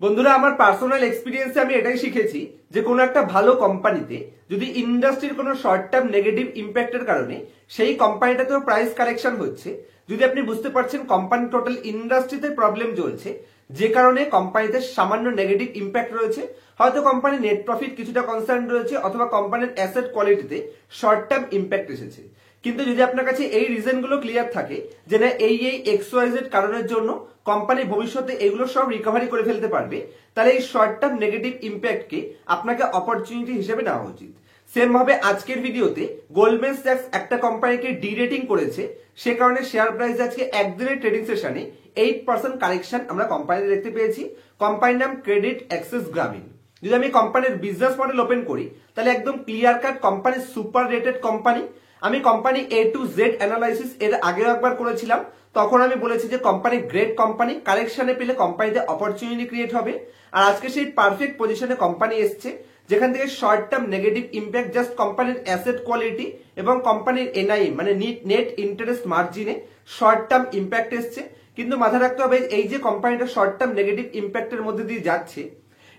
বন্ধুরা, আমার পার্সোনাল এক্সপিরিয়েন্সে আমি এটাই শিখেছি যে কোনো একটা ভালো কোম্পানিতে যদি ইন্ডাস্ট্রির কোনো শর্ট টার্ম নেগেটিভ ইম্প্যাক্টের কারণে সেই কোম্পানিটাতেও প্রাইস কারেকশন হচ্ছে, যদি আপনি বুঝতে পারছেন কোম্পানি টোটাল ইন্ডাস্ট্রিতে প্রবলেম চলছে যে কারণে কোম্পানিতে সামান্য নেগেটিভ ইম্প্যাক্ট রয়েছে, হয়তো কোম্পানির নেট প্রফিট কিছুটা কনসার্ন রয়েছে অথবা কোম্পানির অ্যাসেট কোয়ালিটিতে শর্ট টার্ম ইম্প্যাক্ট এসেছে, কিন্তু যদি আপনার কাছে এই রিজনগুলো ক্লিয়ার থাকে যে না এই XYZ কারণের জন্য কোম্পানি ভবিষ্যতে এগুলো সব রিকভারি করে ফেলতে পারবে, তাহলে এই শর্ট টার্ম নেগেটিভ ইম্প্যাক্টকে আপনাকে অপরচুনিটি হিসেবে নেওয়া উচিত। সেম ভাবে আজকের ভিডিওতে গোল্ডম্যান স্যাক্স একটা কোম্পানিকে ডি রেটিং করেছে, সে কারণে শেয়ার প্রাইস আজকে একদিনের ট্রেডিং সেশনে 8% কারেকশন আমরা কোম্পানিতে দেখতে পেয়েছি। কোম্পানির নাম ক্রেডিট অ্যাক্সেস গ্রামীণ। যদি আমি কোম্পানির বিজনেস মডেল ওপেন করি তাহলে একদম clear cut company super rated company. আমি company A to Z analysis এর আগেও একবার করেছিলাম, তখন আমি বলেছি যে কোম্পানি গ্রেট কোম্পানি, কারেকশনে পেলে কোম্পানিতে অপরচুনিটি ক্রিয়েট হবে। আর আজকে সেই পারফেক্ট পজিশনে কোম্পানি এসছে যেখান থেকে short term negative impact just কোম্পানির অ্যাসেট কোয়ালিটি এবং কোম্পানির NIM মানে নেট ইন্টারেস্ট মার্জিনে শর্ট টার্ম ইম্প্যাক্ট এসছে। কিন্তু মাথায় রাখতে হবে এই যে কোম্পানিটা শর্ট টার্ম নেগেটিভ ইম্প্যাক্টের মধ্যে দিয়ে যাচ্ছে,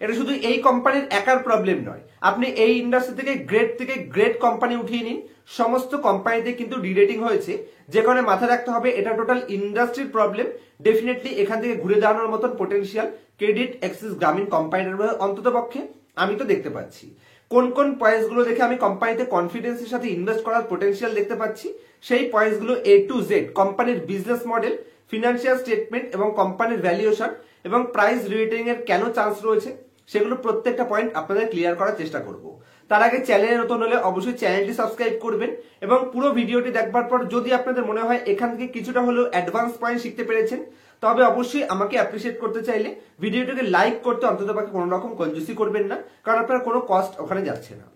এটা শুধু এই কোম্পানির একার প্রবলেম নয়। আপনি এই ইন্ডাস্ট্রি থেকে গ্রেট কোম্পানি উঠিয়ে নিন, সমস্ত কোম্পানিতে কিন্তু ডিরেটিং হয়েছে, যে কারণে মাথায় রাখতে হবে এটা টোটাল ইন্ডাস্ট্রির প্রবলেম। ডেফিনেটলি এখান থেকে ঘুরে দাঁড়ানোর মতন পোটেনশিয়াল ক্রেডিট অ্যাক্সিস গ্রামীণ কোম্পানির অন্তত পক্ষে আমি তো দেখতে পাচ্ছি। কোন কোন পয়েন্টস গুলো দেখে আমি কোম্পানিতে কনফিডেন্সের সাথে ইনভেস্ট করার পোটেনশিয়াল দেখতে পাচ্ছি, সেই পয়েন্টস গুলো A to Z কোম্পানির বিজনেস মডেল, ফিনান্সিয়াল স্টেটমেন্ট এবং কোম্পানির ভ্যালুয়েশন এবং প্রাইস রিটেনিং এর কেন চান্স রয়েছে, সেগুলো প্রত্যেকটা পয়েন্ট আপনাদের ক্লিয়ার করার চেষ্টা করব। তার আগে চ্যানেলে নতুন হলে অবশ্যই চ্যানেলটি সাবস্ক্রাইব করবেন এবং পুরো ভিডিওটি দেখবার পর যদি আপনাদের মনে হয় এখান থেকে কিছুটা হলেও অ্যাডভান্স পয়েন্ট শিখতে পেরেছেন, তবে অবশ্যই আমাকে অ্যাপ্রিসিয়েট করতে চাইলে ভিডিওটাকে লাইক করতে অন্ততপক্ষে কোনো রকম কঞ্জুসি করবেন না, কারণ আপনার কোনো কস্ট ওখানে যাচ্ছে না।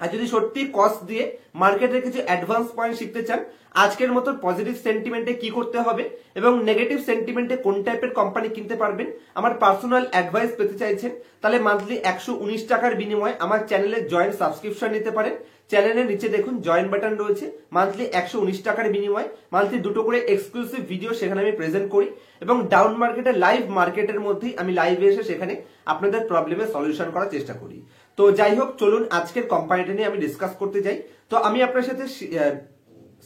আর যদি সত্যি কস্ট দিয়ে মার্কেটের কিছু অ্যাডভান্স পয়েন্ট শিখতে চান, আজকের মতো পজিটিভ সেন্টিমেন্টে কি করতে হবে এবং নেগেটিভ সেন্টিমেন্টে কোন টাইপের কোম্পানি কিনতে পারবেন, আমার পার্সোনাল অ্যাডভাইস পেতে চাইছেন, তাহলে মান্থলি 119 টাকার বিনিময়ে আমার চ্যানেলে জয়েন্ট সাবস্ক্রিপশন নিতে পারেন। চ্যানেলের নিচে দেখুন জয়েন বাটন রয়েছে। মান্থলি 119 টাকার বিনিময়ে মান্থলি দুটো করে এক্সক্লুসিভ ভিডিও সেখানে আমি প্রেজেন্ট করি এবং ডাউন মার্কেটে লাইভ মার্কেটের মধ্যেই আমি লাইভে এসে সেখানে আপনাদের প্রবলেমের সলিউশন করার চেষ্টা করি। তো যাই হোক, চলুন আজকের কোম্পানিটা নিয়ে আমি ডিসকাস করতে যাই। তো আমি আপনার সাথে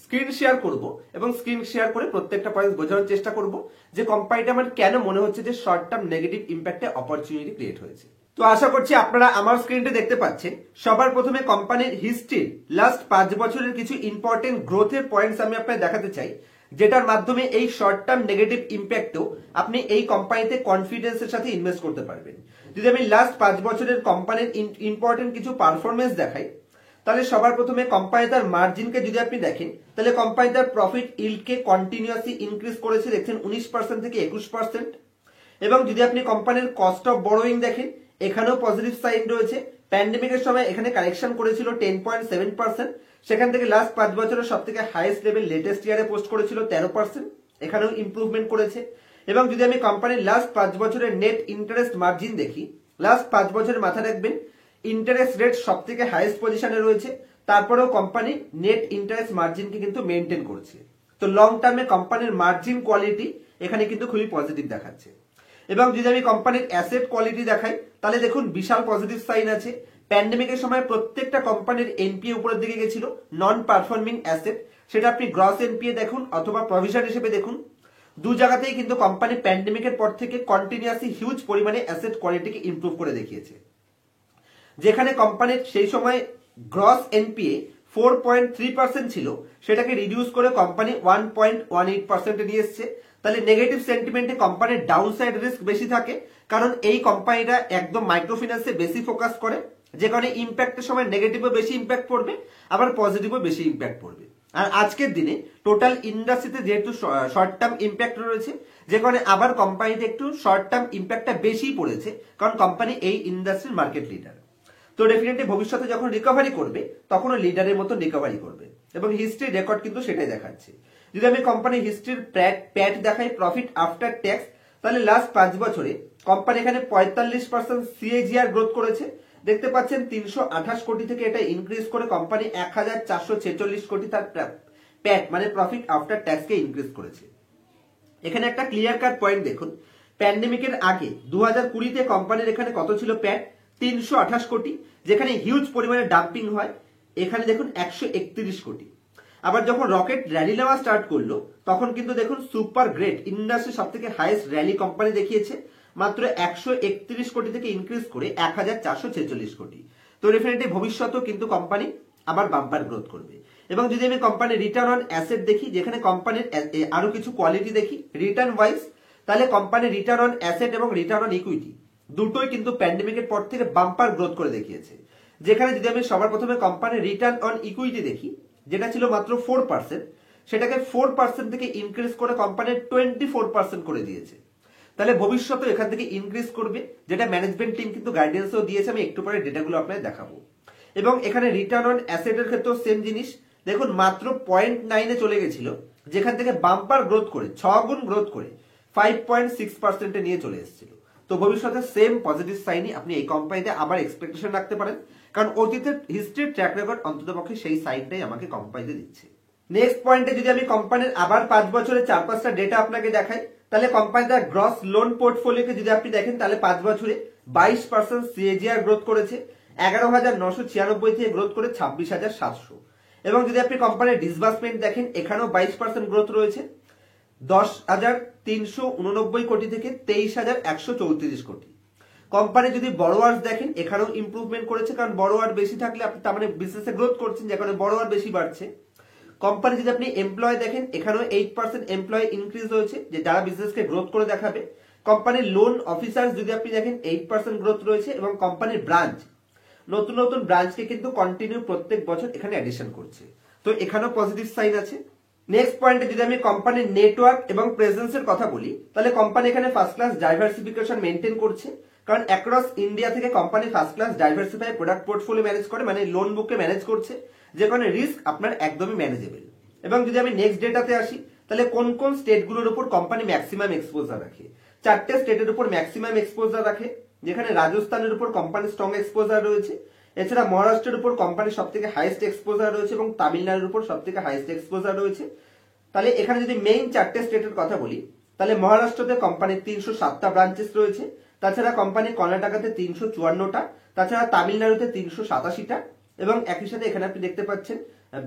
স্ক্রিন শেয়ার করব এবং স্ক্রিন শেয়ার করে প্রত্যেকটা পয়েন্ট বোঝানোর চেষ্টা করব যে কোম্পানিটা আমার কেন মনে হচ্ছে যে শর্ট টার্ম নেগেটিভ ইম্প্যাক্টে অপরচুনিটি ক্রিয়েট হয়েছে। তো আশা করছি আপনারা আমার স্ক্রিনটা দেখতে পাচ্ছেন। সবার প্রথমে কোম্পানির হিস্ট্রি লাস্ট 5 বছরের কিছু ইম্পর্টেন্ট গ্রোথের পয়েন্টস আমি আপনাদের দেখাতে চাই, যেটার মাধ্যমে এই শর্ট টার্ম নেগেটিভ ইম্প্যাক্টেও আপনি এই কোম্পানিতে কনফিডেন্সের সাথে ইনভেস্ট করতে পারবেন। যদি আমি লাস্ট 5 বছরের কোম্পানির ইম্পর্টেন্ট কিছু পারফরমেন্স দেখাই, তাহলে সবার প্রথমে কোম্পানি তার মার্জিনকে যদি আপনি দেখেন, তাহলে কোম্পানি তার প্রফিট ইল্ডকে কন্টিনিউয়াসলি ইনক্রিজ করেছে, দেখছেন 19% থেকে 21%। এবং যদি আপনি কোম্পানির কস্ট অফ বরোয়িং দেখেন, এখানেও পজিটিভ সাইন রয়েছে। প্যান্ডেমিকের সময় এখানে কারেকশন করেছিল 10.7%, সেখান থেকে লাস্ট 5 বছরের সব থেকে হাইয়েস্ট লেভেল লেটেস্ট ইয়ারে পোস্ট করেছিল 13%, এখানেও ইম্প্রুভমেন্ট করেছে। এবং যদি আমি কোম্পানির লাস্ট 5 বছরের নেট ইন্টারেস্ট মার্জিন দেখি, লাস্ট 5 বছরের মাথা রাখবেন ইন্টারেস্ট রেট সব থেকে হাইয়েস্ট পজিশনে রয়েছে, তারপরেও কোম্পানি নেট ইন্টারেস্ট মার্জিনকে কিন্তু মেনটেন করছে। তো লং টার্মে কোম্পানির মার্জিন কোয়ালিটি এখানে কিন্তু খুবই পজিটিভ দেখাচ্ছে। এবং যদি আমি কোম্পানির অ্যাসেট কোয়ালিটি দেখাই, তাহলে দেখুন বিশাল পজিটিভ সাইন আছে। প্যান্ডেমিকের সময় প্রত্যেকটা কোম্পানির NPA উপরের দিকে গেছিল, নন পারফর্মিং অ্যাসেট, সেটা আপনি গ্রস NPA দেখুন অথবা প্রভিশন হিসেবে দেখুন, দু জায়গাতেই কিন্তু কোম্পানি প্যান্ডেমিকের পর থেকে কন্টিনিউয়াসলি হিউজ পরিমাণে অ্যাসেট কোয়ালিটিকে ইমপ্রুভ করে দেখিয়েছে। যেখানে কোম্পানির সেই সময় গ্রস NPA 4.3% ছিল, সেটাকে রিডিউস করে কোম্পানি 1.18% নিয়ে এসছে। তাহলে নেগেটিভ সেন্টিমেন্টে কোম্পানির ডাউন সাইড রিস্ক বেশি থাকে, কারণ এই কোম্পানিটা একদম মাইক্রোফিন্যান্সে বেশি ফোকাস করে, যে কারণে ইম্প্যাক্টের সময় নেগেটিভও বেশি ইম্প্যাক্ট পড়বে, আবার পজিটিভও বেশি ইম্প্যাক্ট পড়বে। আর আজকের দিনে টোটাল ইন্ডাস্ট্রিতে যেহেতু শর্ট টার্ম ইম্প্যাক্ট রয়েছে, যে কারণে আবার কোম্পানিতে একটু শর্ট টার্ম ইম্প্যাক্টটা বেশি পড়েছে, কারণ কোম্পানি এই ইন্ডাস্ট্রির মার্কেট লিডার। তো ডেফিনেটলি ভবিষ্যতে যখন রিকভারি করবে তখনও লিডারের মতো রিকভারি করবে এবং হিস্ট্রি রেকর্ড কিন্তু সেটাই দেখাচ্ছে। যদি আমি কোম্পানির হিস্ট্রির প্যাট দেখাই, প্রফিট আফটার ট্যাক্স, তাহলে লাস্ট 5 বছরে কোম্পানি এখানে 45% CAGR গ্রোথ করেছে। দেখতে পাচ্ছেন 328 কোটি থেকে এটা ইনক্রিজ করে কোম্পানি 1446 কোটি তার প্যাট মানে প্রফিট আফটার ট্যাক্সকে ইনক্রিজ করেছে। এখানে একটা ক্লিয়ার কাট পয়েন্ট দেখুন, প্যান্ডেমিকের আগে 2020-তে কোম্পানির এখানে কত ছিল প্যাট? 328 কোটি, যেখানে হিউজ পরিমাণে ডাম্পিং হয় এখানে দেখুন 131 কোটি। আবার যখন রকেট র্যালি নেওয়া স্টার্ট করলো তখন কিন্তু দেখুন সুপার গ্রেট ইন্ডাস্ট্রি সব থেকে হাইয়েস্ট র্যালি কোম্পানি দেখিয়েছে, মাত্র 131 কোটি থেকে ইনক্রিজ করে 1446 কোটি। তো ডেফিনেটলি ভবিষ্যতেও কিন্তু কোম্পানি আবার বাম্পার গ্রোথ করবে। এবং যদি আমি কোম্পানির রিটার্ন অন অ্যাসেট দেখি, যেখানে কোম্পানির আরো কিছু কোয়ালিটি দেখি রিটার্ন ওয়াইজ, তাহলে কোম্পানির রিটার্ন অন অ্যাসেট এবং রিটার্ন অন ইকুইটি দুটোই কিন্তু প্যান্ডেমিকের পর থেকে বাম্পার গ্রোথ করে দেখিয়েছে। যেখানে যদি আমি সবার প্রথমে কোম্পানির রিটার্ন অন ইকুইটি দেখি, যেটা ছিল মাত্র 4%, সেটাকে 4% থেকে ইনক্রিজ করে কোম্পানির 24% করে দিয়েছে। তাহলে ভবিষ্যতে এখান থেকে ইনক্রিজ করবে, যেটা ম্যানেজমেন্ট টিম কিন্তু গাইডেন্সও দিয়েছে, আমি একটু পরে ডেটাগুলো আপনাদের দেখাবো। এবং এখানে রিটার্ন অন অ্যাসেটের ক্ষেত্রেও সেম জিনিস দেখুন, মাত্র 0.9-এ চলে গেছিল, যেখান থেকে বাম্পার গ্রোথ করে 6 গুণ গ্রোথ করে 5.6%-এ নিয়ে চলে এসেছিল। তো ভবিষ্যতে সেম পজিটিভ সাইনই আপনি এই কোম্পানিতে আবার এক্সপেকটেশন রাখতে পারেন, কারণ অতীতের হিস্ট্রির ট্র্যাক রেকর্ড অন্ততপক্ষে সেই সাইনটাই আমাকে কোম্পানিতে দিচ্ছে। নেক্সট পয়েন্টে যদি আমি কোম্পানির আবার 5 বছরের 4-5টা ডেটা আপনাকে দেখাই, তাহলে কোম্পানির গ্রস লোন পোর্টফোলিওকে যদি আপনি দেখেন, তাহলে 5 বছরে 22% সিএজিআর গ্রোথ করেছে, 11,996 থেকে গ্রোথ করে 26,700। এবং যদি আপনি কোম্পানির ডিসবার্সমেন্ট দেখেন, এখানেও 22% গ্রোথ রয়েছে, 10,389 কোটি থেকে 23,134 কোটি। কোম্পানি যদি বড়োয়ার্স দেখেন, এখানেও ইমপ্রুভমেন্ট করেছে, কারণ বড়োয়ার বেশি থাকলে আপনি তার মানে বিজনেসে গ্রোথ করছেন, যে কারণে বড়োয়ার বেশি বাড়ছে। কোম্পানি যদি আপনি এমপ্লয় দেখেন, এখানেও 8% এমপ্লয় ইনক্রিজ হয়েছে, যে যারা বিজনেসকে গ্রোথ করে দেখাবে। কোম্পানির লোন অফিসার যদি আপনি দেখেন 8% গ্রোথ রয়েছে, এবং কোম্পানির ব্রাঞ্চ নতুন নতুন ব্রাঞ্চকে কিন্তু কন্টিনিউ প্রত্যেক বছর এখানে অ্যাডিশন করছে। তো এখানেও পজিটিভ সাইন আছে। নেক্সট পয়েন্টে যদি আমি কোম্পানির নেটওয়ার্ক এবং প্রেজেন্সের কথা বলি, তাহলে কোম্পানি এখানে ফার্স্ট ক্লাস ডাইভার্সিফিকেশন মেনটেন করছে, কারণ অ্যাক্রস ইন্ডিয়া থেকে company first class diversify product portfolio manage করে, মানে লোন বুককে ম্যানেজ করছে, যে কারণে রিস্ক আপনার একদমই ম্যানেজেবল। এবং যদি আমি নেক্সট ডেটাতে আসি, তাহলে কোন কোন স্টেটগুলোর উপর কোম্পানি ম্যাক্সিমাম এক্সপোজার রাখে। 4টে স্টেটের উপর ম্যাক্সিমাম এক্সপোজার রাখে, যেখানে রাজস্থানের উপর কোম্পানির স্ট্রং এক্সপোজার রয়েছে, এছাড়া মহারাষ্ট্রের উপর কোম্পানির সব থেকে হাইয়েস্ট এক্সপোজার রয়েছে, এবং তামিলনাড়ুর উপর সব থেকে হাইয়েস্ট এক্সপোজার রয়েছে। তাহলে এখানে যদি মেইন 4টে স্টেটের কথা বলি, তাহলে মহারাষ্ট্রতে কোম্পানির 307টা ব্রাঞ্চেস রয়েছে, তাছাড়া কোম্পানি কর্ণাটকাতে 354টা, তাছাড়া তামিলনাড়ুতে 387টা, এবং একই সাথে এখানে আপনি দেখতে পাচ্ছেন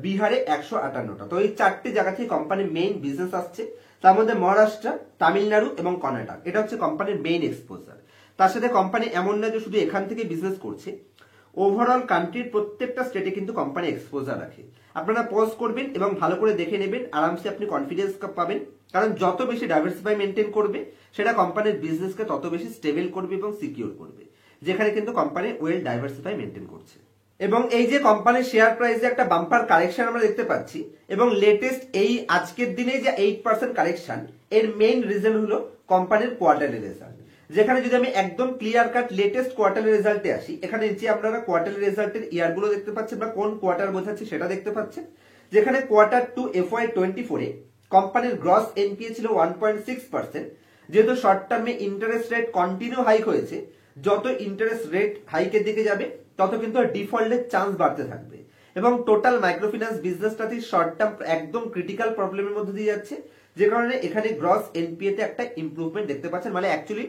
বিহারে 158টা। তো এই 4টে জায়গা থেকে কোম্পানির মেইন বিজনেস আসছে, তার মধ্যে মহারাষ্ট্র, তামিলনাড়ু এবং কর্ণাটক, এটা হচ্ছে কোম্পানির মেইন এক্সপোজার। তার সাথে কোম্পানি এমন না যে শুধু এখান থেকে বিজনেস করছে, ওভারঅল কান্ট্রির প্রত্যেকটা স্টেটে কিন্তু কোম্পানি এক্সপোজার রাখে। আপনারা পজ করবেন এবং ভালো করে দেখে নেবেন, আরামসে আপনি কনফিডেন্স পাবেন, কারণ যত বেশি ডাইভার্সিফাই মেনটেন করবে, সেটা কোম্পানির বিজনেসকে তত বেশি স্টেবল করবে এবং সিকিউর করবে, যেখানে কিন্তু কোম্পানি ওয়েল ডাইভার্সিফাই মেনটেন করছে। এবং এই যে কোম্পানির শেয়ার প্রাইসে একটা বাম্পার কারেকশন আমরা দেখতে পাচ্ছি, এবং লেটেস্ট এই আজকের দিনে যে 8% কারেকশন, এর মেইন রিজন হলো কোম্পানির কোয়ার্টারলি রেজাল্ট। যেখানে যদি আমি একদম ক্লিয়ার কাট লেটেস্ট কোয়ার্টারলি রেজাল্টে আসি, এখানে নিচে আপনারা কোয়ার্টারলি রেজাল্টের ইয়ারগুলো দেখতে পাচ্ছেন, বা কোন কোয়ার্টার বোঝাচ্ছে সেটা দেখতে পাচ্ছেন। যেখানে Q2 FY24-এ কোম্পানির গ্রস এনপিএ ছিল 1.6%। যেহেতু শর্ট টার্মে ইন্টারেস্ট রেট কন্টিনিউ হাইক হয়েছে, যত ইন্টারেস্ট রেট হাইকের দিকে যাবে তত কিন্তু ডিফল্টের চান্স বাড়তে থাকবে, এবং টোটাল মাইক্রোফিন্যান্স বিজনেসটাতে শর্ট টার্ম একদম ক্রিটিক্যাল প্রবলেমের মধ্যে দিয়ে যাচ্ছে, যে কারণে এখানে গ্রস এনপিএ তে একটা ইমপ্রুভমেন্ট দেখতে পাচ্ছেন, মানে অ্যাকচুয়ালি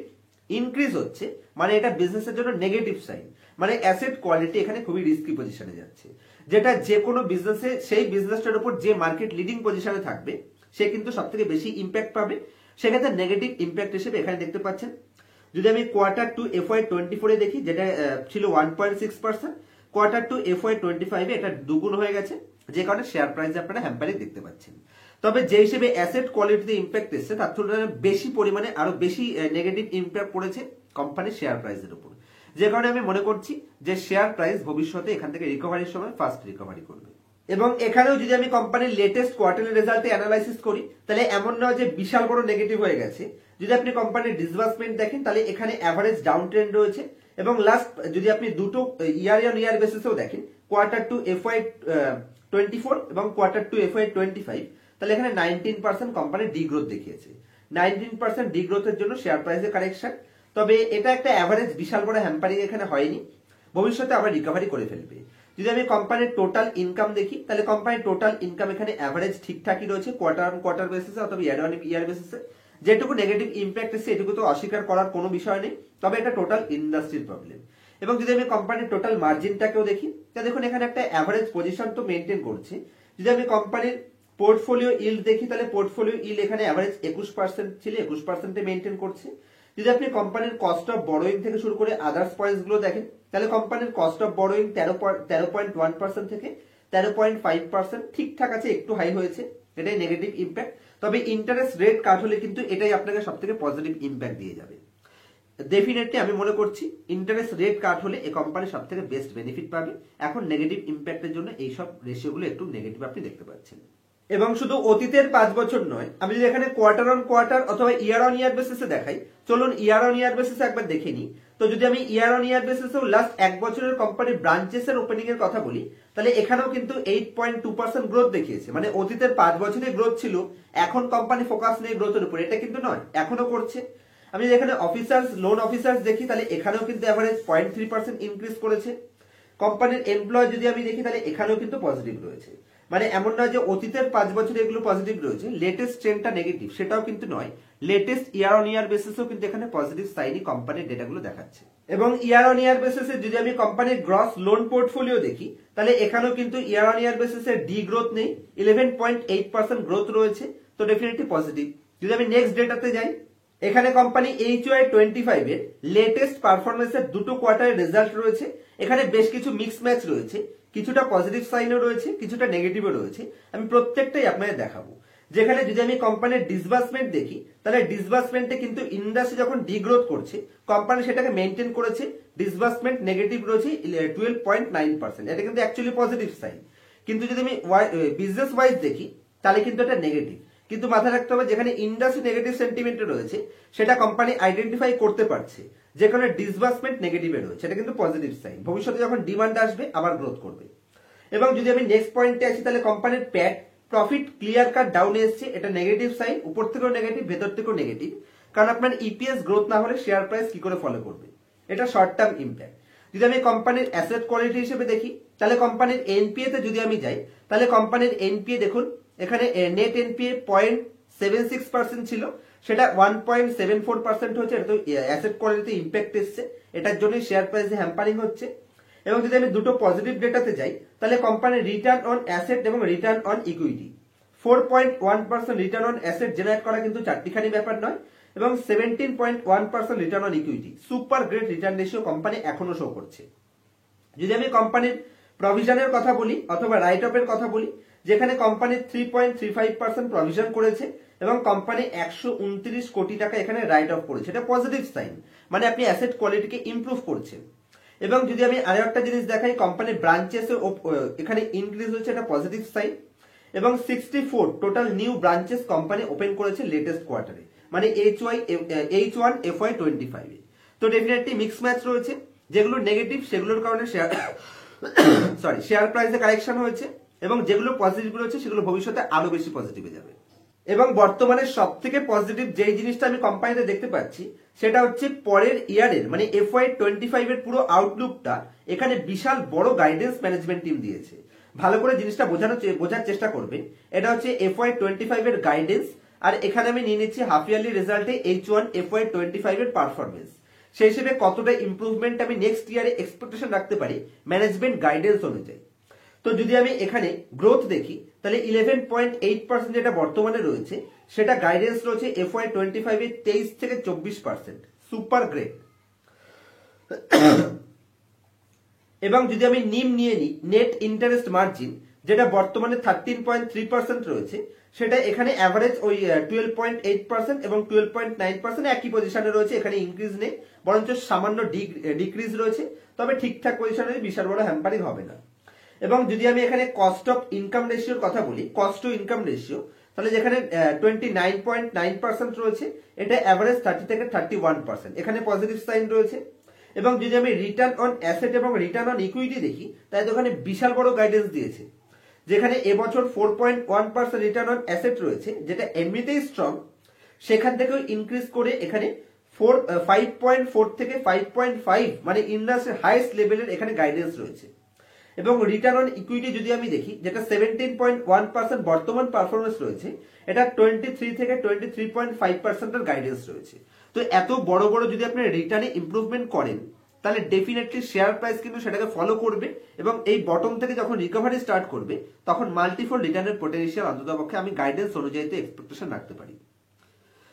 ইনক্রিজ হচ্ছে, মানে এটা বিজনেসের জন্য নেগেটিভ সাইন, মানে অ্যাসেট কোয়ালিটি এখানে খুবই রিস্কি পজিশনে যাচ্ছে, যেটা যে কোনো বিজনেসে সেই বিজনেসটার উপর যে মার্কেট লিডিং পজিশনে থাকবে সে কিন্তু সব থেকে বেশি ইম্প্যাক্ট পাবে। সেক্ষেত্রে নেগেটিভ ইম্প্যাক্ট হিসেবে এখানে দেখতে পাচ্ছেন। যদি আমি Q2 FY24-এ দেখি, যেটা ছিল 1.6%, Q2 FY25-এ এটা দুগুণ হয়ে গেছে, যে কারণে শেয়ার প্রাইসে আপনারা হ্যাম্পারিং দেখতে পাচ্ছেন। তবে যে হিসেবে অ্যাসেট কোয়ালিটিতে ইম্প্যাক্ট এসেছে, তার তুলনায় বেশি পরিমাণে আরো বেশি নেগেটিভ ইম্প্যাক্ট পড়েছে কোম্পানির শেয়ার প্রাইসের উপর, যে কারণে আমি মনে করছি যে শেয়ার প্রাইস ভবিষ্যতে এখান থেকে রিকভারির সময় ফার্স্ট রিকভারি করবে। এবং এখানেও যদি আমি কোম্পানির লেটেস্ট কোয়ার্টারলি রেজাল্টে অ্যানালাইসিস করি, তাহলে এমন নয় যে বিশাল বড় নেগেটিভ হয়ে গেছে। যদি আপনি কোম্পানির ডিসবার্সমেন্ট দেখেন, তাহলে এখানে অ্যাভারেজ ডাউন ট্রেন্ড রয়েছে, এবং লাস্ট যদি আপনি দুটো ইয়ার অন ইয়ার বেসিসেও দেখেন, Q2 FY24 এবং Q2 FY25, তাহলে এখানে 19% কোম্পানি ডিগ্রোথ দেখিয়েছে। 19% ডিগ্রোথের জন্য শেয়ার প্রাইসে কারেকশন, তবে এটা একটা অ্যাভারেজ বিশাল বড় হ্যাম্পারিং এখানে হয়নি, ভবিষ্যতে আবার রিকভারি করে ফেলবে। যদি আমি কোম্পানির টোটাল ইনকাম দেখি, তাহলে কোম্পানির টোটাল ইনকাম এখানে অ্যাভারেজ ঠিকঠাকই রয়েছে কোয়ার্টার অন কোয়ার্টার বেসিসে অথবা ইয়ার অন ইয়ার বেসিসে, যেটুকু নেগেটিভ ইম্প্যাক্ট এসেছে এটুকু তো অস্বীকার করার কোনো বিষয় নেই, তবে এটা টোটাল ইন্ডাস্ট্রির প্রবলেম। এবং যদি আমি কোম্পানির টোটাল মার্জিনটাকেও দেখি, তা দেখুন এখানে একটা অ্যাভারেজ পজিশন তো মেনটেন করছে। যদি আমি কোম্পানির পোর্টফোলিও ইল্ড দেখি, তাহলে পোর্টফোলিও ইল্ড এখানে অ্যাভারেজ 21% ছিল, 21% মেনটেন করছে। যদি আপনি কোম্পানির কস্ট অফ বড়োইং থেকে শুরু করে আদার্স পয়েন্টস গুলো দেখেন, তাহলে কোম্পানির কস্ট অফ বড়োইং 13.1% থেকে 13.5% ঠিকঠাক আছে, একটু হাই হয়েছে, এটাই নেগেটিভ ইম্প্যাক্ট। তবে ইন্টারেস্ট রেট কাট হলে কিন্তু এটাই আপনাকে সব থেকে পজিটিভ ইম্প্যাক্ট দিয়ে যাবে। ডেফিনেটলি আমি মনে করছি ইন্টারেস্ট রেট কাট হলে এই কোম্পানি সব থেকে বেস্ট বেনিফিট পাবে। এখন নেগেটিভ ইম্প্যাক্টের জন্য এইসব রেশিওগুলো একটু নেগেটিভ আপনি দেখতে পাচ্ছেন। এবং শুধু অতীতের 5 বছর নয়, আমি যদি এখানে কোয়ার্টার অন কোয়ার্টার অথবা ইয়ার অন ইয়ার বেসিসে দেখাই, চলুন ইয়ার অন ইয়ার বেসিসে একবার দেখে নিই। তো যদি আমি ইয়ার অন ইয়ার বেসিসেও লাস্ট 1 বছরের কোম্পানির ব্রাঞ্চেস এর ওপেনিং এর কথা বলি, তাহলে এখানেও কিন্তু 8.2% গ্রোথ দেখিয়েছে। মানে অতীতের 5 বছরের গ্রোথ ছিল, এখন কোম্পানি ফোকাস নেই গ্রোথের উপর, এটা কিন্তু নয়, এখনো করছে। আমি যদি এখানে অফিসার্স লোন অফিসার্স দেখি, তাহলে এখানেও কিন্তু এভারেজ 0.3% ইনক্রিজ করেছে। কোম্পানির এমপ্লয় যদি আমি দেখি, তাহলে এখানেও কিন্তু পজিটিভ রয়েছে। মানে এমন নয় যে অতীতের 5 বছরে এগুলো পজিটিভ রয়েছে, লেটেস্ট ট্রেন্ডটা নেগেটিভ সেটাও কিন্তু নয়, লেটেস্ট ইয়ার অন ইয়ার বেসিসেও কিন্তু এখানে পজিটিভ সাইনই কোম্পানির ডেটাগুলো দেখাচ্ছে। এবং ইয়ার অন ইয়ার বেসিসে যদি আমি কোম্পানির গ্রস লোন পোর্টফোলিও দেখি, তাহলে এখানেও কিন্তু ইয়ার অন ইয়ার বেসিসে ডি গ্রোথ নেই, 11.8% গ্রোথ রয়েছে, তো ডেফিনেটলি পজিটিভ। যদি আমি নেক্সট ডেটাতে যাই, এখানে কোম্পানি HY25 এর লেটেস্ট পারফরমেন্সের দুটো কোয়ার্টারের রেজাল্ট রয়েছে। এখানে বেশ কিছু মিক্স ম্যাচ রয়েছে, কিছুটা পজিটিভ সাইনও রয়েছে, কিছুটা নেগেটিভও রয়েছে। আমি প্রত্যেকটাই আপনাদের দেখাবো। যেখানে যদি আমি কোম্পানির ডিসবার্সমেন্ট দেখি, তাহলে ডিসবার্সমেন্টে কিন্তু ইন্ডাস্ট্রি যখন ডিগ্রোথ করছে, কোম্পানি সেটাকে মেনটেন করেছে, ডিসবার্সমেন্ট নেগেটিভ রয়েছে 12.9%, এটা কিন্তু অ্যাকচুয়ালি পজিটিভ সাইন। কিন্তু যদি আমি বিজনেস ওয়াইজ দেখি, তাহলে কিন্তু এটা নেগেটিভ। কিন্তু মাথায় রাখতে হবে, যেখানে ইন্ডাস্ট্রি নেগেটিভ সেন্টিমেন্টে রয়েছে, সেটা কোম্পানি আইডেন্টিফাই করতে পারছে, যেখানে ডিসবার্সমেন্ট নেগেটিভে রয়েছে, এটা কিন্তু পজিটিভ সাইন। ভবিষ্যতে যখন ডিমান্ড আসবে আবার গ্রোথ করবে। এবং যদি আমি নেক্সট পয়েন্টে আসি, তাহলে কোম্পানির প্যাট প্রফিট ক্লিয়ার কাট ডাউনে এসছে, এটা নেগেটিভ সাইন, উপর থেকেও নেগেটিভ, ভেতর থেকেও নেগেটিভ। কারণ আপনার ইপিএস গ্রোথ না হলে শেয়ার প্রাইস কি করে ফলো করবে, এটা শর্ট টার্ম ইম্প্যাক্ট। যদি আমি কোম্পানির অ্যাসেট কোয়ালিটি হিসেবে দেখি, তাহলে কোম্পানির এনপিএ তে যদি আমি যাই, তাহলে কোম্পানির এনপিএ দেখুন, এখানে নেট এনপিএ 0.76% ছিল, সেটা 1.74% হচ্ছে। এটা তো অ্যাসেট কোয়ালিটিতে ইম্প্যাক্ট এসছে, এটার জন্য শেয়ার প্রাইসে হ্যাম্পারিং হচ্ছে। এবং যদি আমি দুটো পজিটিভ ডেটাতে যাই, তাহলে কোম্পানির রিটার্ন অন অ্যাসেট এবং return on equity 4.1% return on asset generate করা কিন্তু চারটিখানি ব্যাপার নয়, এবং 17.1% return on equity, super great return ratio company এখনো শো করছে। যদি আমি কোম্পানির প্রভিশনের কথা বলি অথবা রাইট অফ এর কথা বলি, যেখানে কোম্পানি 3.35% প্রভিশন করেছে এবং কোম্পানি 129 কোটি টাকা এখানে রাইট অফ করেছে, এটা পজিটিভ সাইন। মানে আপনি অ্যাসেট কোয়ালিটিকে ইমপ্রুভ করছেন। এবং যদি আমি আরো একটা জিনিস দেখাই, কোম্পানির ব্রাঞ্চেস এখানে ইনক্রিজ হয়েছে, এটা পজিটিভ সাইন। এবং 64 total new branches company open করেছে লেটেস্ট কোয়ার্টারে, মানে H1 FY25 এ। তো ডেফিনেটলি মিক্স ম্যাচ রয়েছে, যেগুলো নেগেটিভ সেগুলোর কারণে শেয়ার প্রাইসে কারেকশন হয়েছে, এবং যেগুলো পজিটিভ রয়েছে সেগুলো ভবিষ্যতে আরো বেশি পজিটিভে যাবে। এবং বর্তমানে সব থেকে পজিটিভ যেই জিনিসটা আমি কোম্পানিতে দেখতে পাচ্ছি, সেটা হচ্ছে পরের ইয়ারের মানে FY25 এর পুরো আউটলুকটা এখানে বিশাল বড় গাইডেন্স ম্যানেজমেন্ট টিম দিয়েছে। ভালো করে জিনিসটা বোঝার চেষ্টা করবেন। এটা হচ্ছে FY25 এর গাইডেন্স, আর এখানে আমি নিয়ে নিচ্ছি হাফ ইয়ারলি রেজাল্টে H1 FY25 এর পারফরমেন্স। সেই হিসেবে কতটা ইম্প্রুভমেন্ট আমি নেক্সট ইয়ারে এক্সপেকটেশন রাখতে পারি ম্যানেজমেন্ট গাইডেন্স অনুযায়ী। তো যদি আমি এখানে গ্রোথ দেখি, তাহলে 11.8% যেটা বর্তমানে রয়েছে, সেটা গাইডেন্স রয়েছে FY25 এ 23 থেকে 24%, সুপার গ্রেট। এবং যদি আমি নিম নিয়ে নিই, নেট ইন্টারেস্ট মার্জিন, যেটা বর্তমানে 13.3% রয়েছে, সেটা এখানে অ্যাভারেজ ওই 12.8% এবং 12.9% একই পজিশনে রয়েছে, এখানে ইনক্রিজ নেই, বরঞ্চ সামান্য ডিক্রিজ রয়েছে। তবে ঠিকঠাক পজিশনে বিশাল বড় হ্যাম্পারিং হবে না। এবং যদি আমি এখানে কস্ট অফ ইনকাম রেশিওর কথা বলি, কস্ট টু ইনকাম রেশিও, তাহলে যেখানে 29.9% রয়েছে, এটা অ্যাভারেজ 30 থেকে 31%, এখানে পজিটিভ সাইন রয়েছে। এবং যদি আমি রিটার্ন অন অ্যাসেট এবং রিটার্ন অন ইকুইটি দেখি, তাহলে ওখানে বিশাল বড় গাইডেন্স দিয়েছে, যেখানে এবছর 4.1% রিটার্ন অন অ্যাসেট রয়েছে, যেটা এমনিতেই স্ট্রং, সেখান থেকেও ইনক্রিজ করে এখানে 5.4 থেকে 5.5, মানে ইন্ডাস্ট্রির হাইয়েস্ট লেভেলের এখানে গাইডেন্স রয়েছে। এবং রিটার্ন অন ইকুইটি যদি আমি দেখি, যেটা 17.1% বর্তমান পারফরমেন্স রয়েছে, এটা 23 থেকে 23.5% গাইডেন্স রয়েছে। তো এত বড় বড় যদি আপনি রিটার্নে ইমপ্রুভমেন্ট করেন তাহলে ডেফিনেটলি শেয়ার প্রাইস কিন্তু সেটাকে ফলো করবে এবং এই বটম থেকে যখন রিকভারি স্টার্ট করবে তখন মাল্টিফোল রিটার্নের পটেনশিয়াল অন্ততপক্ষে আমি গাইডেন্স অনুযায়ী এক্সপেকটেশন রাখতে পারি।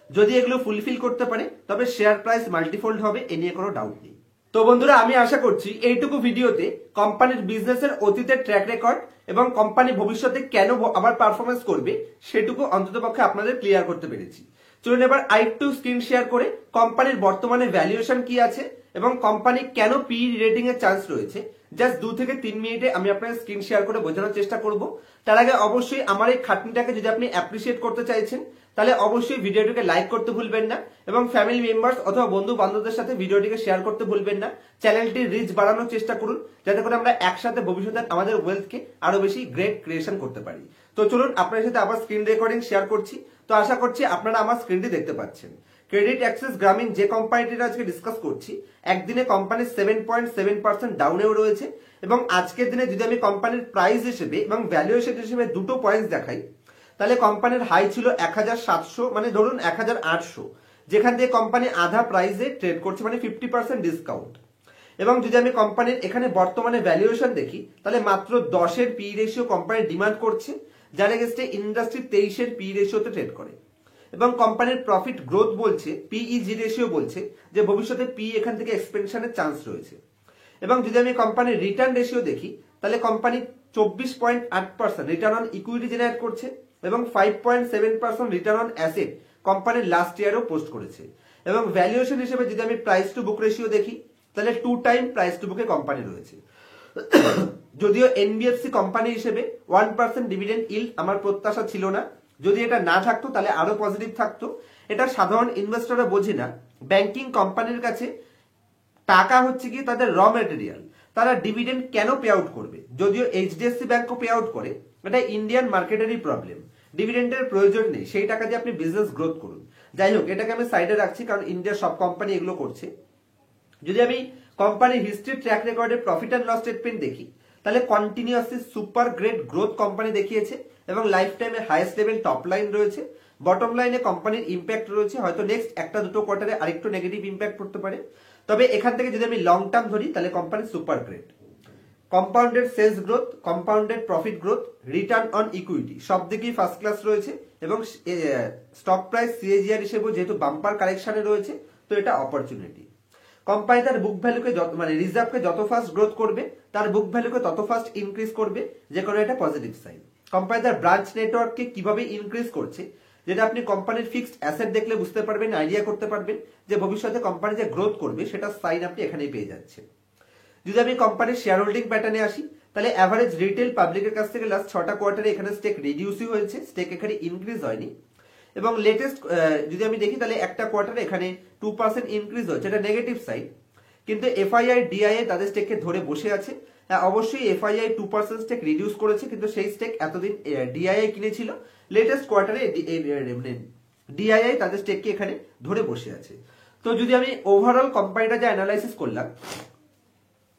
যদি এগুলো ফুলফিল করতে পারে তবে শেয়ার প্রাইস মাল্টিফোল্ড হবে, এ নিয়ে কোনো ডাউট নেই। তো বন্ধুরা, আমি আশা করছি এইটুকু ভিডিওতে কোম্পানির বিজনেসের অতীতের ট্র্যাক রেকর্ড এবং কোম্পানি ভবিষ্যতে কেন আবার পারফরমেন্স করবে সেটুকু অন্ততপক্ষে আপনাদের ক্লিয়ার করতে পেরেছি। চলুন এবার আরেকটু স্ক্রিন শেয়ার করে কোম্পানির বর্তমানে ভ্যালুয়েশন কি আছে এবং কোম্পানি কেন পি রেটিং এর চান্স রয়েছে জাস্ট 2 থেকে 3 মিনিটে আমি আপনাদের স্ক্রিন শেয়ার করে বোঝানোর চেষ্টা করব। তার আগে অবশ্যই আমার এই খাটনিটাকে যদি আপনি অ্যাপ্রিসিয়েট করতে চাইছেন তাহলে অবশ্যই ভিডিওটিকে লাইক করতে ভুলবেন না এবং ফ্যামিলি মেম্বার্স অথবা বন্ধু বান্ধবদের সাথে ভিডিওটিকে শেয়ার করতে ভুলবেন না। চ্যানেলটির রিচ বাড়ানোর চেষ্টা করুন যাতে করে আমরা একসাথে ভবিষ্যতে আমাদের ওয়েলথকে আরো বেশি গ্রেট ক্রিয়েশন করতে পারি। তো চলুন আপনাদের সাথে আবার স্ক্রিন রেকর্ডিং শেয়ার করছি। তো আশা করছি আপনারা আমার স্ক্রিনটি দেখতে পাচ্ছেন। ক্রেডিট অ্যাক্সেস গ্রামীণ যে কোম্পানিটির আজকে ডিসকাস করছি, একদিনে কোম্পানি 7.7% ডাউনেও রয়েছে এবং আজকের দিনে যদি আমি কোম্পানির প্রাইস হিসেবে এবং ভ্যালুয়েশন হিসেবে দুটো পয়েন্টস দেখাই তাহলে কোম্পানির হাই ছিল 1700, মানে ধরুন 1800, যেখান থেকে কোম্পানি আধা প্রাইসে ট্রেড করছে, মানে 50% ডিসকাউন্ট। এবং যদি আমি কোম্পানির এখানে বর্তমানে ভ্যালুয়েশন দেখি তাহলে মাত্র 10-এর পি রেশিও কোম্পানি ডিমান্ড করছে, যার এগেইনস্টে ইন্ডাস্ট্রি 23-এর পি রেশিওতে ট্রেড করে। এবং কোম্পানির প্রফিট গ্রোথ বলছে, পিইজি রেশিও বলছে যে ভবিষ্যতে পি এখান থেকে এক্সপেনশনের চান্স রয়েছে। এবং যদি আমি কোম্পানির রিটার্ন রেশিও দেখি তাহলে company 24.8% return on equity generate করছে এবং 5.7% রিটার্ন অন অ্যাসেট কোম্পানির লাস্ট ইয়ারও পোস্ট করেছে। এবং ভ্যালুয়েশন হিসেবে যদি আমি প্রাইস টু বুক রেশিও দেখি তাহলে 2 টাইম প্রাইস টু বুকে কোম্পানি রয়েছে। যদিও এনবিএফসি কোম্পানি হিসেবে 1% ডিভিডেন্ড ইল্ড আমার প্রত্যাশা ছিল না, যদি এটা না থাকতো তাহলে আরো পজিটিভ থাকতো। এটা সাধারণ ইনভেস্টররা বোঝে না, ব্যাংকিং কোম্পানির কাছে টাকা হচ্ছে কি তাদের র ম্যাটেরিয়াল, তারা ডিভিডেন্ড কেন পে আউট করবে? যদিও এইচডিএফসি ব্যাংকও পে আউট করে, এটা ইন্ডিয়ান মার্কেটেরই প্রবলেম, ডিভিডেন্ডের প্রয়োজন নেই, সেই টাকা দিয়ে আপনি বিজনেস গ্রোথ করুন। যাই হোক, এটাকে আমি সাইডে রাখছি কারণ ইন্ডিয়ার সব কোম্পানি এগুলো করছে। যদি আমি কোম্পানির হিস্ট্রি ট্র্যাক রেকর্ডের প্রফিট অ্যান্ড লস স্টেটমেন্ট দেখি তাহলে continuously super great growth company দেখিয়েছে এবং লাইফ টাইমে হাইয়েস্ট লেভেল টপ লাইন রয়েছে, বটম লাইনে কোম্পানির ইম্প্যাক্ট রয়েছে, হয়তো নেক্সট একটা দুটো কোয়ার্টারে আরেকটু নেগেটিভ ইম্প্যাক্ট পড়তে পারে। তবে এখান থেকে যদি আমি লং টার্ম ধরি তাহলে company super great. Compounded sales growth, compounded profit growth, return on equity সব দিকেই ফার্স্ট ক্লাস রয়েছে এবং স্টক প্রাইস সিএজিআর হিসেবে যেহেতু বাম্পার কালেকশনে রয়েছে তো এটা অপরচুনিটি। কোম্পানি তার বুক ভ্যালুকে মানে রিজার্ভকে যত ফাস্ট গ্রোথ করবে তার বুক ভ্যালুকে তত ফাস্ট ইনক্রিজ করবে, যে কোনো একটা পজিটিভ সাইন। কোম্পানি তার ব্রাঞ্চ নেটওয়ার্ককে কিভাবে ইনক্রিজ করছে যেটা আপনি কোম্পানির ফিক্সড অ্যাসেট দেখলে বুঝতে পারবেন, আইডিয়া করতে পারবেন যে ভবিষ্যতে কোম্পানি যে গ্রোথ করবে সেটা সাইন আপনি এখানেই পেয়ে যাচ্ছেন। যদি আমি কোম্পানির শেয়ার হোল্ডিং প্যাটার্নে আসি তাহলে অ্যাভারেজ রিটেল পাবলিকের কাছ থেকে লাস্ট 6টা কোয়ার্টারে এখানে স্টেক রিডিউসই হয়েছে, স্টেক এখানে ইনক্রিজ হয়নি। এবং লেটেস্ট যদি আমি দেখি তাহলে একটা কোয়ার্টারে এখানে 2% ইনক্রিজ হয়েছে, এটা নেগেটিভ সাইড। কিন্তু এফআইআই ডিআইএ তাদের স্টেককে ধরে বসে আছে। অবশ্যই এফআইআই 2% স্টেক রিডিউস করেছে, কিন্তু সেই স্টেক এতদিন ডিআইআই কিনেছিল, লেটেস্ট কোয়ার্টারে ডিআইআই তাদের স্টেককে এখানে ধরে বসে আছে। তো যদি আমি ওভারঅল কোম্পানিটা যে অ্যানালাইসিস করলাম,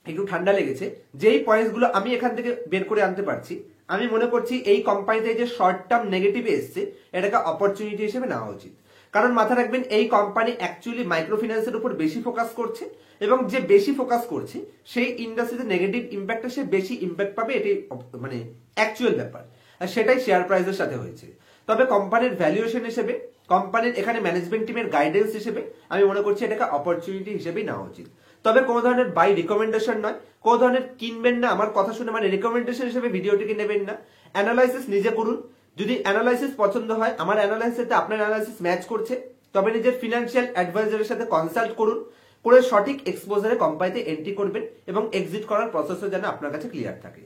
একটু ঠান্ডা লেগেছে, যেই পয়েন্টস গুলো আমি এখান থেকে বের করে আনতে পারছি, আমি মনে করছি এই কোম্পানিতে যে শর্ট টার্ম নেগেটিভে এসছে এটাকে অপরচুনিটি হিসেবে নেওয়া উচিত। কারণ মাথা রাখবেন এই কোম্পানি অ্যাকচুয়ালি মাইক্রো ফিন্যান্সের উপর বেশি ফোকাস করছে এবং যে বেশি ফোকাস করছে সেই ইন্ডাস্ট্রিতে নেগেটিভ ইম্প্যাক্টে সে বেশি ইম্প্যাক্ট পাবে, এটাই মানে অ্যাকচুয়াল ব্যাপার, আর সেটাই শেয়ার প্রাইসের সাথে হয়েছে। তবে কোম্পানির ভ্যালুয়েশন হিসেবে, কোম্পানির এখানে ম্যানেজমেন্ট টিমের গাইডেন্স হিসেবে আমি মনে করছি এটাকে অপরচুনিটি হিসেবেই নেওয়া উচিত। তবে কোনো ধরনের বাই রিকমেন্ডেশন নয়, কোনো ধরনের কিনবেন না আমার কথা শুনে, মানে রিকমেন্ডেশন হিসেবে ভিডিওটিকে নেবেন না, অ্যানালাইসিস নিজে করুন। যদি অ্যানালাইসিস পছন্দ হয়, আমার অ্যানালাইসিসে আপনার অ্যানালাইসিস ম্যাচ করছে, তবে নিজের ফিনান্সিয়াল অ্যাডভাইজারের সাথে কনসাল্ট করুন, করে সঠিক এক্সপোজারে কোম্পানিতে এন্ট্রি করবেন এবং এক্সিট করার প্রসেসও যেন আপনার কাছে ক্লিয়ার থাকে।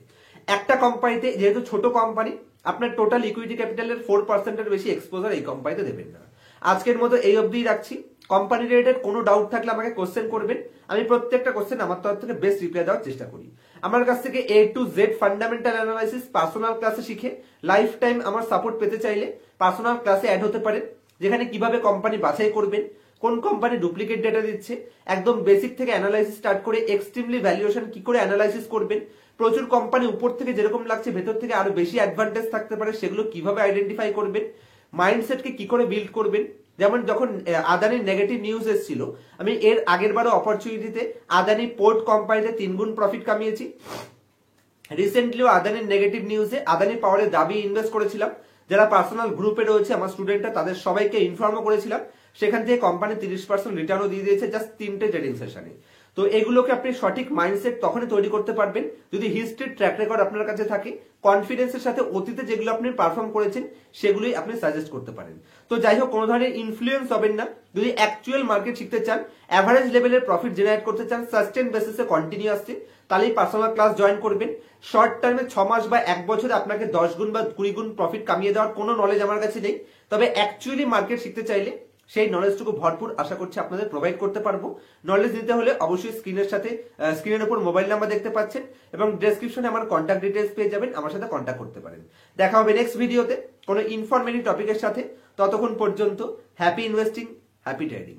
একটা কোম্পানিতে যেহেতু ছোট কোম্পানি, আপনার টোটাল ইকুইটি ক্যাপিটালের 4%-এর বেশি এক্সপোজার এই কোম্পানিতে দেবেন না। আজকের মতো এই অবধি রাখছি। কোম্পানি রিলেটেড কোনো ডাউট থাকলে আমাকে কোশ্চেন করবেন, আমি প্রত্যেকটা কোশ্চেন আমার তরফ থেকে বেস্ট রিপ্লাই দেওয়ার চেষ্টা করি। আমার কাছ থেকে A to Z fundamental analysis personal ক্লাসে শিখে লাইফ টাইম আমার সাপোর্ট পেতে চাইলে পার্সোনাল ক্লাসে অ্যাড হতে পারেন, যেখানে কিভাবে কোম্পানি বাছাই করবেন, কোন কোম্পানি ডুপ্লিকেট ডেটা দিচ্ছে, একদম বেসিক থেকে অ্যানালাইসিস স্টার্ট করে এক্সট্রিমলি ভ্যালুয়েশন কি করে অ্যানালাইসিস করবেন, প্রচুর কোম্পানি উপর থেকে যেরকম লাগছে ভেতর থেকে আরো বেশি অ্যাডভান্টেজ থাকতে পারে সেগুলো কিভাবে আইডেন্টিফাই করবেন, মাইন্ডসেটকে কি করে বিল্ড করবেন। যেমন যখন আদানির নেগেটিভ নিউজ এসেছিল, আমি এর আগের বারও অপরচুনিটিতে আদানি পোর্ট কোম্পানিতে 3 গুণ প্রফিট কামিয়েছি। রিসেন্টলিও আদানির নেগেটিভ নিউজে আদানি পাওয়ারে দাবি ইনভেস্ট করেছিলাম। যারা পার্সোনাল গ্রুপে রয়েছে আমার স্টুডেন্টরা, তাদের সবাইকে ইনফর্মও করেছিলাম। সেখান থেকে কোম্পানি 30% রিটার্নও দিয়ে দিয়েছে জাস্ট 3টে ট্রেডিং সেশনে। তো এগুলোকে আপনি সঠিক মাইন্ডসেট তখনই তৈরি করতে পারবেন যদি হিস্ট্রির ট্র্যাক রেকর্ড আপনার কাছে থাকে, কনফিডেন্সের সাথে অতীতে যেগুলো আপনি পারফর্ম করেছেন সেগুলোই আপনি সাজেস্ট করতে পারেন। তো যাই হোক, কোনো ধরনের ইনফ্লুয়েন্স হবেন না। যদি অ্যাকচুয়াল মার্কেট শিখতে চান, অ্যাভারেজ লেভেলের প্রফিট জেনারেট করতে চান, সাস্টেন বেসিসে কন্টিনিউয়াসলি, তাহলেই পার্সোনাল ক্লাস জয়েন করবেন। শর্ট টার্মে 6 মাস বা 1 বছরে আপনাকে 10 গুণ বা 20 গুণ প্রফিট কামিয়ে দেওয়ার কোনো নলেজ আমার কাছে নেই। তবে অ্যাকচুয়ালি মার্কেট শিখতে চাইলে সেই নলেজটুকু ভরপুর আশা করছি আপনাদের প্রোভাইড করতে পারবো। নলেজ নিতে হলে অবশ্যই স্ক্রিনের উপর মোবাইল নাম্বার দেখতে পাচ্ছেন এবং ডেসক্রিপশনে আমার কন্ট্যাক্ট ডিটেলস পেয়ে যাবেন, আমার সাথে কন্ট্যাক্ট করতে পারেন। দেখা হবে নেক্সট ভিডিওতে কোনো ইনফরমেটিভ টপিকের সাথে। ততক্ষণ পর্যন্ত হ্যাপি ইনভেস্টিং, হ্যাপি ট্রেডিং।